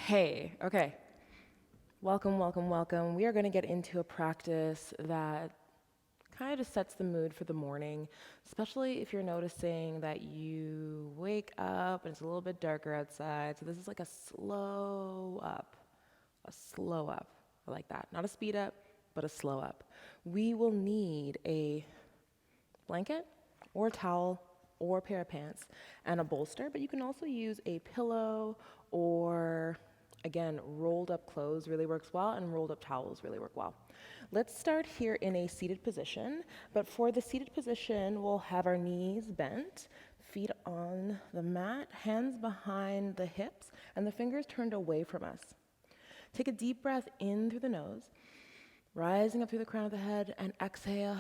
Hey, okay. Welcome, welcome, welcome. We are going to get into a practice that kind of just sets the mood for the morning, especially if you're noticing that you wake up and it's a little bit darker outside. So, this is like a slow up, a slow up. I like that. Not a speed up, but a slow up. We will need a blanket or a towel or a pair of pants and a bolster, but you can also use a pillow or again, rolled up clothes really works well and rolled up towels really work well. Let's start here in a seated position, but for the seated position, we'll have our knees bent, feet on the mat, hands behind the hips, and the fingers turned away from us. Take a deep breath in through the nose, rising up through the crown of the head, and exhale.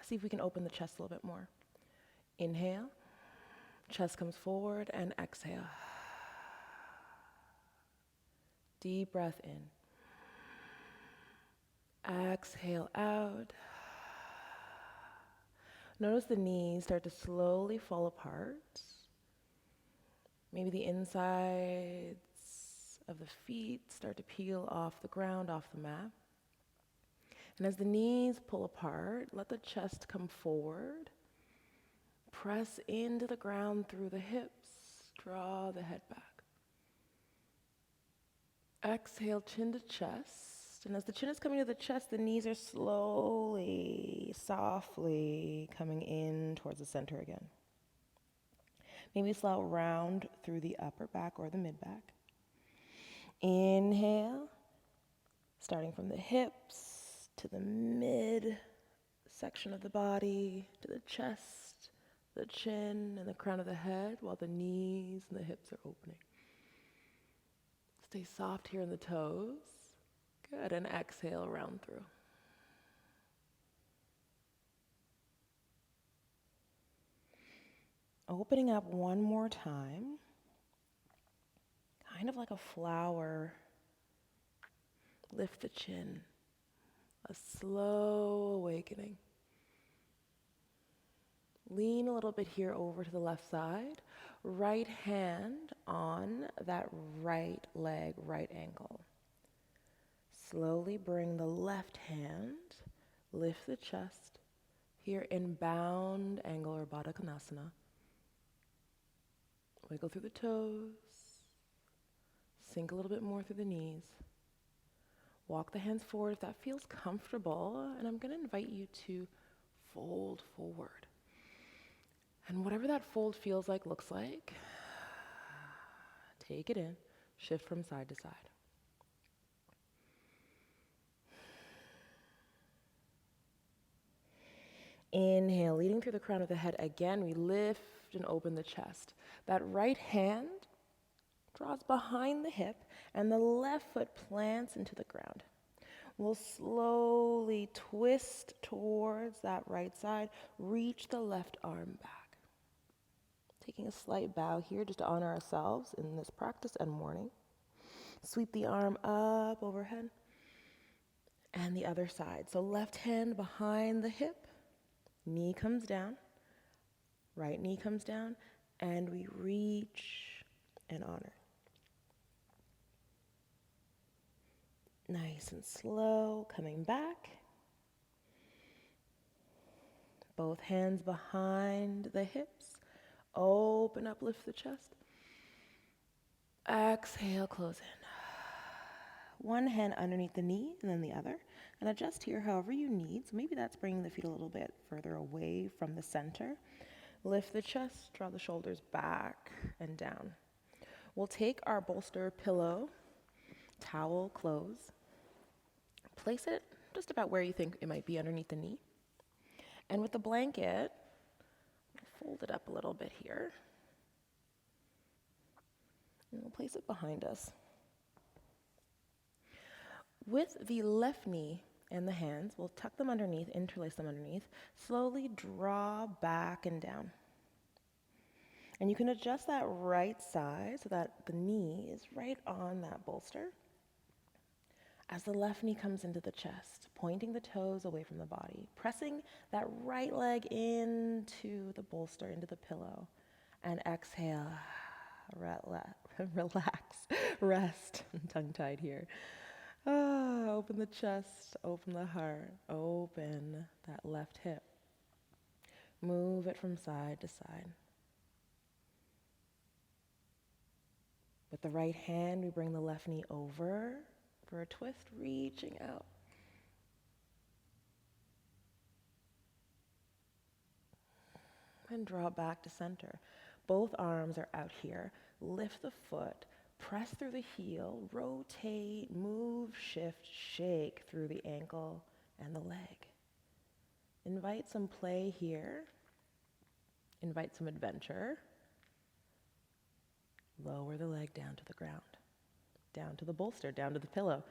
See if we can open the chest a little bit more. Inhale, chest comes forward, and exhale. Deep breath in. Exhale out. Notice the knees start to slowly fall apart. Maybe the insides of the feet start to peel off the ground, off the mat. And as the knees pull apart, let the chest come forward. Press into the ground through the hips. Draw the head back. Exhale, chin to chest. And as the chin is coming to the chest, the knees are slowly, softly coming in towards the center again. Maybe slow round through the upper back or the mid back. Inhale, starting from the hips to the mid section of the body, to the chest, the chin, and the crown of the head, while the knees and the hips are opening. Stay soft here in the toes. Good, and exhale, round through. Opening up one more time, kind of like a flower. Lift the chin, a slow awakening. Lean a little bit here over to the left side. Right hand on that right leg, right ankle. Slowly bring the left hand, lift the chest, here in bound angle or Baddha Konasana. Wiggle through the toes, sink a little bit more through the knees. Walk the hands forward if that feels comfortable, and I'm going to invite you to fold forward. And whatever that fold feels like, looks like, take it in, shift from side to side. Inhale, leading through the crown of the head. Again, we lift and open the chest. That right hand draws behind the hip, and the left foot plants into the ground. We'll slowly twist towards that right side, reach the left arm back. Taking a slight bow here just to honor ourselves in this practice and morning. Sweep the arm up overhead, and the other side. So left hand behind the hip, knee comes down, right knee comes down, and we reach and honor. Nice and slow, coming back. Both hands behind the hips. Open up, lift the chest. Exhale, close in. One hand underneath the knee and then the other. And adjust here however you need. So maybe that's bringing the feet a little bit further away from the center. Lift the chest, draw the shoulders back and down. We'll take our bolster, pillow, towel, clothes. Place it just about where you think it might be underneath the knee. And with the blanket, fold it up a little bit here. And we'll place it behind us. With the left knee and the hands, we'll tuck them underneath, interlace them underneath, slowly draw back and down. And you can adjust that right side so that the knee is right on that bolster. As the left knee comes into the chest, pointing the toes away from the body, pressing that right leg into the bolster, into the pillow, and exhale, Relax, rest. I'm tongue-tied here. Ah, open the chest, open the heart, open that left hip. Move it from side to side. With the right hand, we bring the left knee over for a twist, reaching out. And draw back to center. Both arms are out here. Lift the foot, press through the heel, rotate, move, shift, shake through the ankle and the leg. Invite some play here. Invite some adventure. Lower the leg down to the ground, down to the bolster, down to the pillow.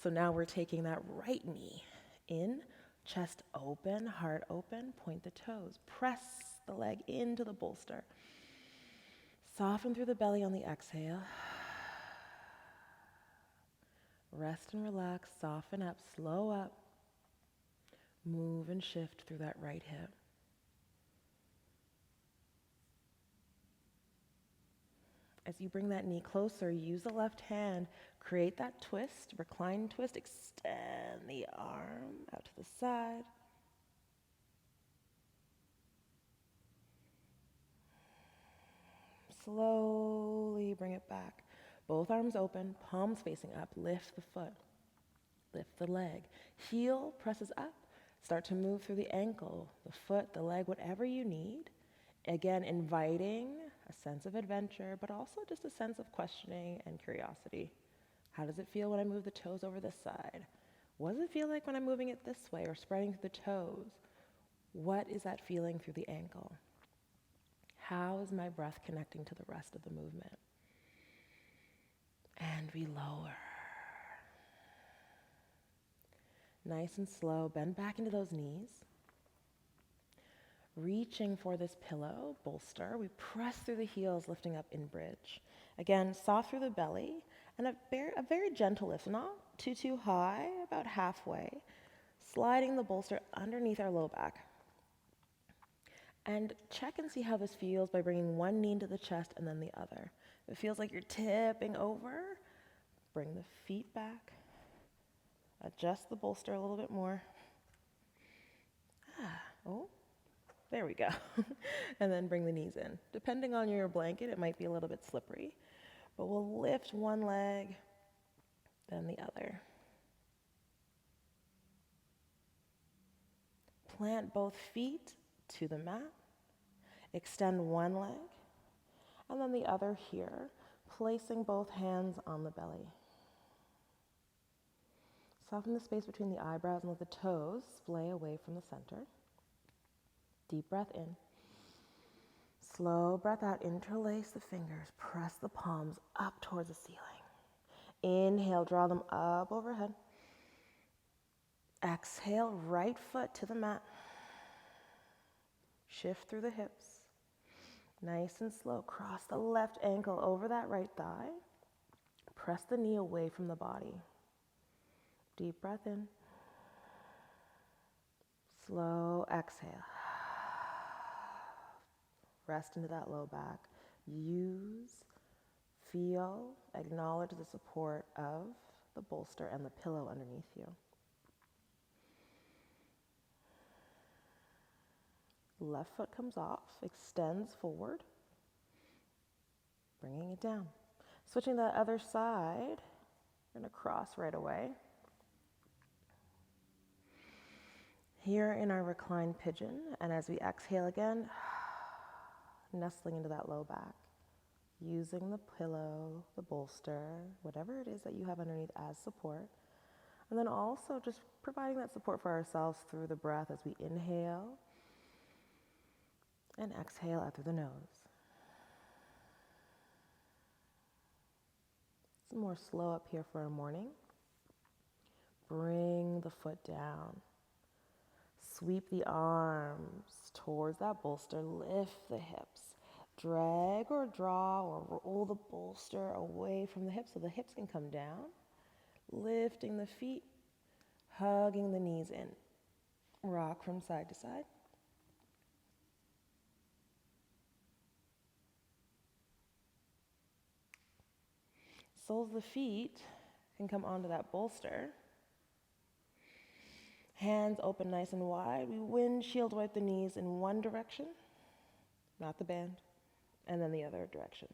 So now we're taking that right knee in, chest open, heart open, point the toes. Press the leg into the bolster. Soften through the belly on the exhale. Rest and relax, soften up, slow up. Move and shift through that right hip. As you bring that knee closer, use the left hand, create that twist, recline twist, extend the arm out to the side. Slowly bring it back. Both arms open, palms facing up, lift the foot, lift the leg. Heel presses up, start to move through the ankle, the foot, the leg, whatever you need. Again, inviting a sense of adventure, but also just a sense of questioning and curiosity. How does it feel when I move the toes over this side? What does it feel like when I'm moving it this way or spreading through the toes? What is that feeling through the ankle? How is my breath connecting to the rest of the movement? And we lower. Nice and slow, bend back into those knees. Reaching for this pillow, bolster, we press through the heels, lifting up in bridge. Again, soft through the belly, and a very gentle lift, not too high, about halfway, sliding the bolster underneath our low back. And check and see how this feels by bringing one knee into the chest and then the other. If it feels like you're tipping over, bring the feet back, adjust the bolster a little bit more. There we go. And then bring the knees in. Depending on your blanket, it might be a little bit slippery, but we'll lift one leg, then the other. Plant both feet to the mat. Extend one leg, and then the other here, placing both hands on the belly. Soften the space between the eyebrows and let the toes splay away from the center. Deep breath in. Slow breath out, interlace the fingers, press the palms up towards the ceiling. Inhale, draw them up overhead. Exhale, right foot to the mat. Shift through the hips. Nice and slow, cross the left ankle over that right thigh. Press the knee away from the body. Deep breath in. Slow exhale. Rest into that low back. Use, feel, acknowledge the support of the bolster and the pillow underneath you. Left foot comes off, extends forward, bringing it down. Switching that other side, we're going to cross right away. Here in our reclined pigeon, and as we exhale again, nestling into that low back, using the pillow, the bolster, whatever it is that you have underneath as support. And then also just providing that support for ourselves through the breath as we inhale and exhale out through the nose. Some more slow up here for our morning. Bring the foot down. Sweep the arms towards that bolster. Lift the hips. Drag or draw or roll the bolster away from the hips so the hips can come down. Lifting the feet, hugging the knees in. Rock from side to side. Soles of the feet can come onto that bolster. Hands open nice and wide. We windshield wipe the knees in one direction, not the band, and then the other direction.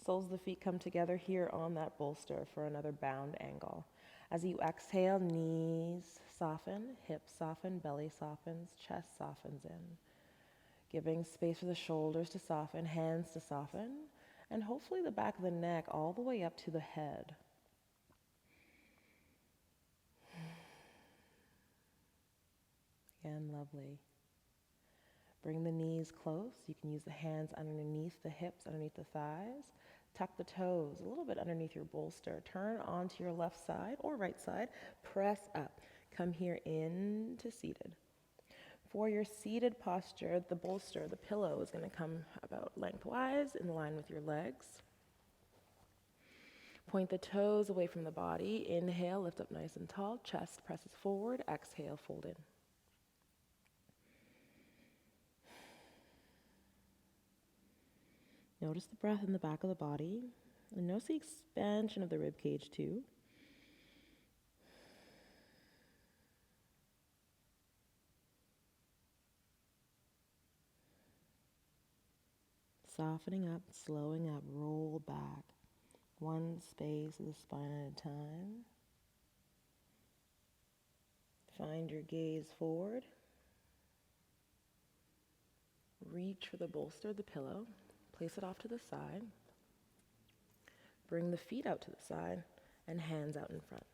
Soles of the feet come together here on that bolster for another bound angle. As you exhale, knees soften, hips soften, belly softens, chest softens in. Giving space for the shoulders to soften, hands to soften, and hopefully the back of the neck all the way up to the head. Again, lovely. Bring the knees close. You can use the hands underneath the hips, underneath the thighs. Tuck the toes a little bit underneath your bolster. Turn onto your left side or right side. Press up. Come here into seated. For your seated posture, the bolster, the pillow, is going to come about lengthwise in line with your legs. Point the toes away from the body. Inhale, lift up nice and tall. Chest presses forward. Exhale, fold in. Notice the breath in the back of the body, and notice the expansion of the rib cage too. Softening up, slowing up, roll back. One space of the spine at a time. Find your gaze forward. Reach for the bolster, the pillow. Place it off to the side. Bring the feet out to the side and hands out in front.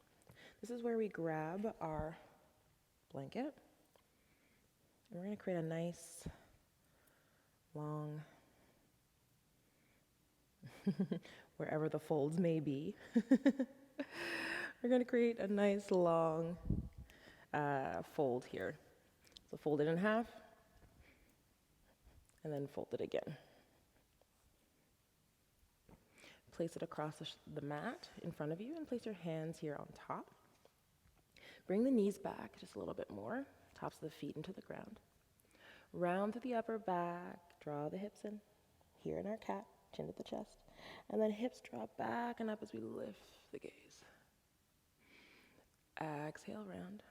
This is where we grab our blanket. And we're going to create a nice, long, wherever the folds may be. We're going to create a nice, long fold here. So fold it in half and then fold it again. Place it across the mat in front of you and place your hands here on top. Bring the knees back just a little bit more, tops of the feet into the ground. Round through the upper back, draw the hips in, here in our cat, chin to the chest, and then hips drop back and up as we lift the gaze. Exhale, round.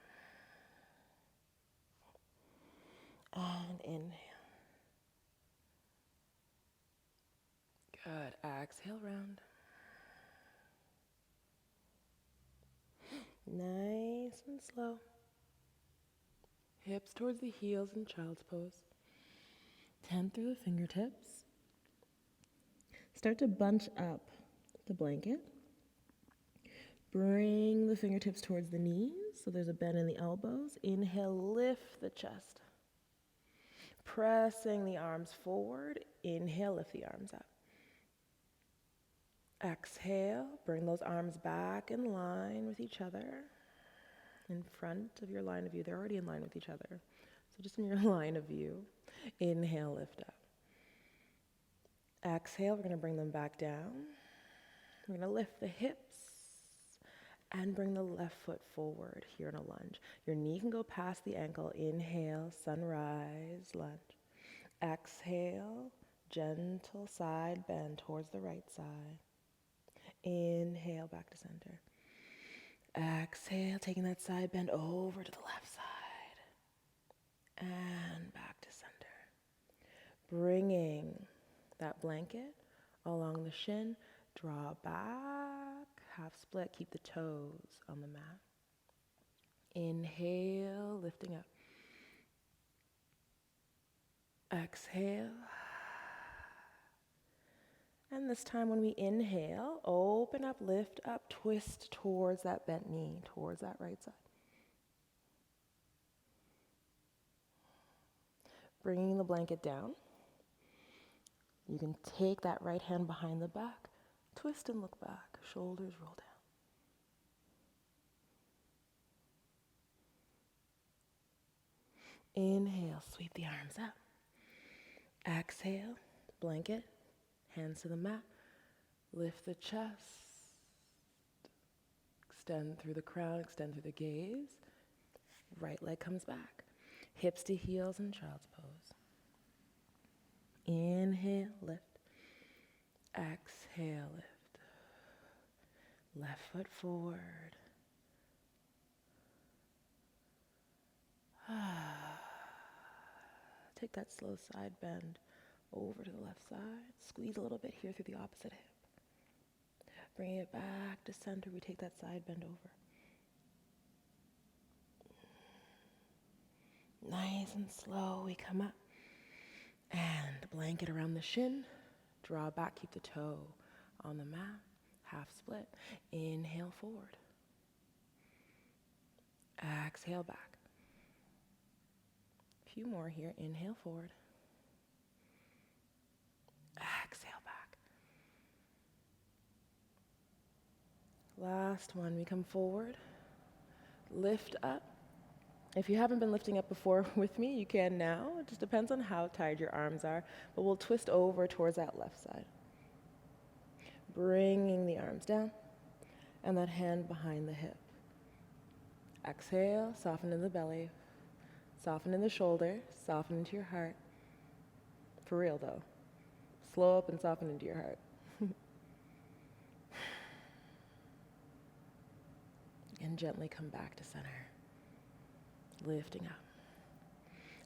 And inhale. Good. Exhale, round. Nice and slow. Hips towards the heels in child's pose. 10 through the fingertips. Start to bunch up the blanket. Bring the fingertips towards the knees, so there's a bend in the elbows. Inhale, lift the chest. Pressing the arms forward. Inhale, lift the arms up. Exhale, bring those arms back in line with each other. In front of your line of view. They're already in line with each other. So just in your line of view. Inhale, lift up. Exhale, we're going to bring them back down. We're going to lift the hips and bring the left foot forward here in a lunge. Your knee can go past the ankle. Inhale, sunrise, lunge. Exhale, gentle side bend towards the right side. Inhale, back to center. Exhale, taking that side bend over to the left side. And back to center. Bringing that blanket along the shin. Draw back, half split. Keep the toes on the mat. Inhale, lifting up. Exhale. And this time when we inhale, open up, lift up, twist towards that bent knee, towards that right side. Bringing the blanket down. You can take that right hand behind the back, twist and look back, shoulders roll down. Inhale, sweep the arms up. Exhale, blanket, hands to the mat, lift the chest, extend through the crown, extend through the gaze. Right leg comes back, hips to heels in child's pose. Inhale, lift. Exhale, lift. Left foot forward. Take that slow side bend over to the left side. Squeeze a little bit here through the opposite hip. Bring it back to center. We take that side bend over. Nice and slow, we come up. And blanket around the shin. Draw back, keep the toe on the mat. Half split. Inhale forward. Exhale back. A few more here. Inhale forward. Exhale back. Last one, we come forward. Lift up. If you haven't been lifting up before with me, you can now. It just depends on how tired your arms are, but we'll twist over towards that left side. Bringing the arms down and that hand behind the hip. Exhale, soften in the belly, soften in the shoulder, soften into your heart. For real though. Slow up and soften into your heart. And gently come back to center. Lifting up.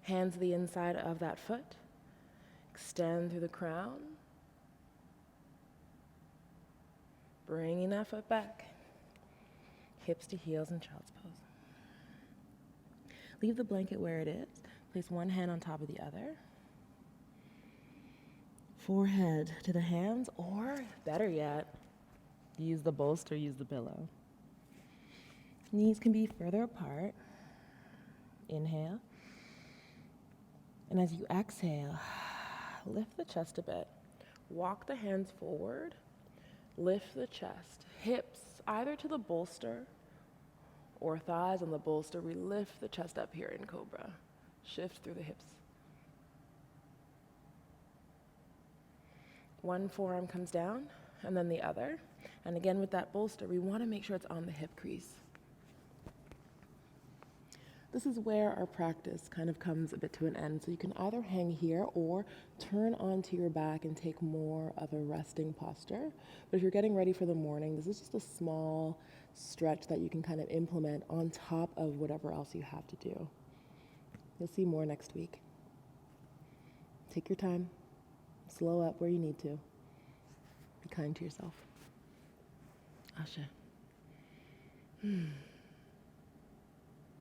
Hands to the inside of that foot. Extend through the crown. Bringing that foot back. Hips to heels in child's pose. Leave the blanket where it is. Place one hand on top of the other. Forehead to the hands, or better yet, use the bolster, use the pillow. Knees can be further apart. Inhale. And as you exhale, lift the chest a bit. Walk the hands forward. Lift the chest. Hips either to the bolster or thighs on the bolster. We lift the chest up here in cobra. Shift through the hips. One forearm comes down and then the other. And again with that bolster, we want to make sure it's on the hip crease. This is where our practice kind of comes a bit to an end. So you can either hang here or turn onto your back and take more of a resting posture. But if you're getting ready for the morning, this is just a small stretch that you can kind of implement on top of whatever else you have to do. You'll see more next week. Take your time. Slow up where you need to. Be kind to yourself. Asha.